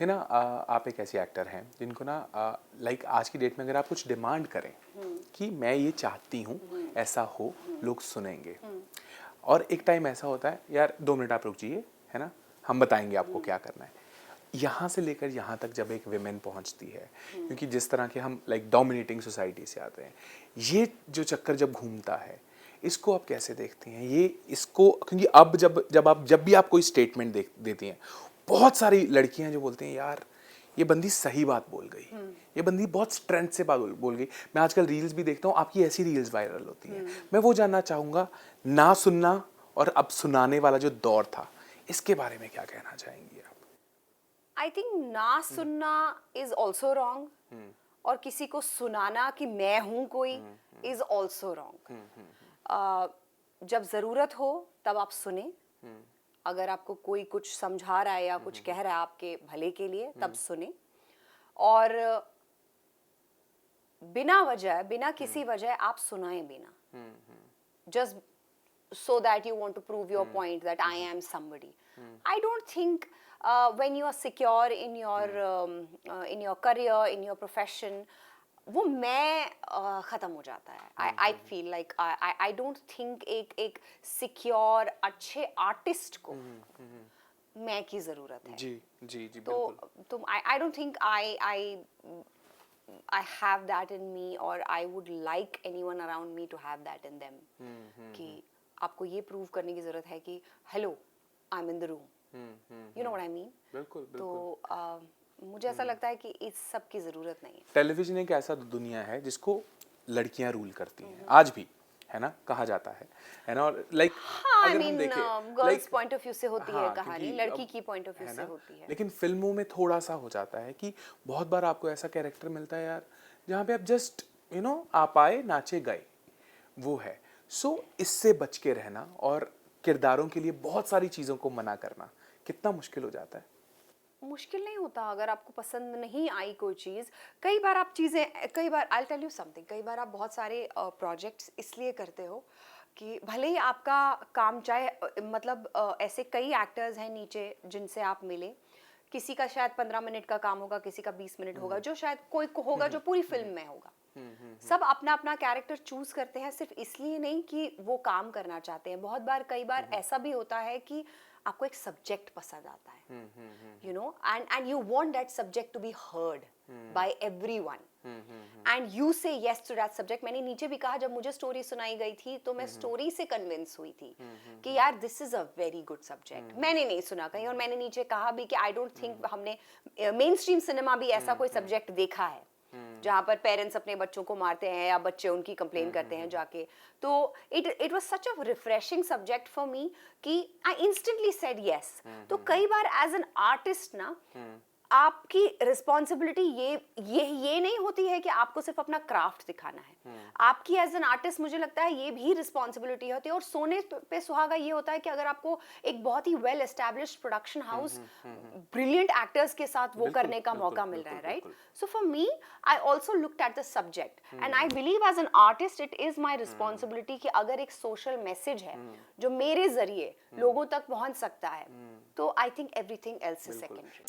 कि ना आप एक ऐसे एक्टर हैं जिनको ना लाइक आज की डेट में अगर आप कुछ डिमांड करें कि मैं ये चाहती हूँ ऐसा हो, लोग सुनेंगे। और एक टाइम ऐसा होता है यार 2 मिनट आप रुक जाइए, है ना, हम बताएंगे आपको क्या करना है। यहाँ से लेकर यहाँ तक जब एक विमेन पहुँचती है, क्योंकि जिस तरह के हम लाइक डोमिनेटिंग सोसाइटी से आते हैं, ये जो चक्कर जब घूमता है, इसको आप कैसे देखती हैं? ये इसको क्योंकि अब जब भी आप कोई स्टेटमेंट देती हैं, बहुत सारी लड़कियां जो बोलती हैं यार ये बंदी सही बात बोल गई, ये बंदी बहुत स्ट्रेंथ से बात बोल गई। मैं आजकल रील्स भी देखता हूँ, आपकी ऐसी रील्स वायरल होती हैं। मैं वो जानना चाहूँगा, ना सुनना और अब सुनाने वाला जो दौर था, इसके बारे में क्या कहना चाहेंगी आप? आई थिंक ना सुनना इज ऑल्सो रॉन्ग, और किसी को सुनाना कि मैं हूं कोई इज ऑल्सो रॉन्ग। जब जरूरत हो तब आप सुने। अगर आपको कोई कुछ समझा रहा है या कुछ कह रहा है आपके भले के लिए, तब सुने। और बिना वजह, बिना किसी वजह आप सुनाएं बिना, just so that you want to prove your point that I am somebody. I don't think when you are secure in your career, in your profession, वो मैं खत्म हो जाता है। I feel like I don't think एक secure अच्छे artist को मैं की जरूरत है। जी जी जी, तो I don't think I have that in me, or I would like anyone around me to have that in them. कि आपको ये प्रूव करने की जरूरत है कि hello I am in the room, you know what I mean. बिल्कुल तो मुझे ऐसा लगता है कि इस सब की जरूरत नहीं है। टेलीविजन एक ऐसा दुनिया है जिसको लड़कियां रूल करती हैं आज भी, है ना, कहा जाता है ना। और लाइक हाँ, I mean girls point of view से होती है कहानी, लड़की की पॉइंट ऑफ व्यू से होती है। लेकिन फिल्मों में थोड़ा सा हो जाता है कि बहुत बार आपको ऐसा कैरेक्टर मिलता है यार जहाँ पे आप जस्ट आप आए नाचे गए, वो है। सो इससे बच के रहना और किरदारों के लिए बहुत सारी चीज़ों को मना करना कितना मुश्किल हो जाता है। मुश्किल नहीं होता अगर आपको पसंद नहीं आई कोई चीज़। कई बार आप चीज़ें, कई बार आई टेल यू समथिंग, कई बार आप बहुत सारे प्रोजेक्ट्स इसलिए करते हो कि भले ही आपका काम चाहे मतलब ऐसे कई एक्टर्स हैं नीचे जिनसे आप मिले, किसी का शायद 15 मिनट का काम होगा, किसी का 20 मिनट होगा, जो शायद कोई को होगा जो पूरी फिल्म में होगा। सब अपना अपना कैरेक्टर चूज करते हैं सिर्फ इसलिए नहीं कि वो काम करना चाहते हैं। बहुत बार, कई बार ऐसा भी होता है कि आपको एक सब्जेक्ट पसंद आता है, you know, and you want that subject to be heard by everyone, and you say yes to that subject. मैंने नीचे भी कहा, जब मुझे स्टोरी सुनाई गई थी तो मैं स्टोरी से कन्विंस हुई थी कि यार this is a very good subject. मैंने नहीं सुना कहीं, और मैंने नीचे कहा भी कि आई डोंट थिंक हमने मेन स्ट्रीम सिनेमा भी ऐसा कोई सब्जेक्ट देखा है जहाँ पर पेरेंट्स अपने बच्चों को मारते हैं या बच्चे उनकी कंप्लेन करते हैं जाके। तो it was such a refreshing subject for me कि आई इंस्टेंटली सेड यस। तो कई बार एज एन आर्टिस्ट ना आपकी रिस्पॉन्सिबिलिटी ये नहीं होती है कि आपको सिर्फ अपना क्राफ्ट दिखाना है। आपकी एज एन आर्टिस्ट मुझे लगता है ये भी रिस्पॉन्सिबिलिटी होती है। और सोने पे सुहागा ये होता है कि अगर आपको एक बहुत ही well established production house brilliant actors के साथ वो करने का मौका मिल रहा है, right. So for me I also looked at the subject and I believe as an artist it is my responsibility कि अगर एक सोशल मैसेज है जो मेरे जरिए लोगों तक पहुंच सकता है, तो I think everything else is secondary.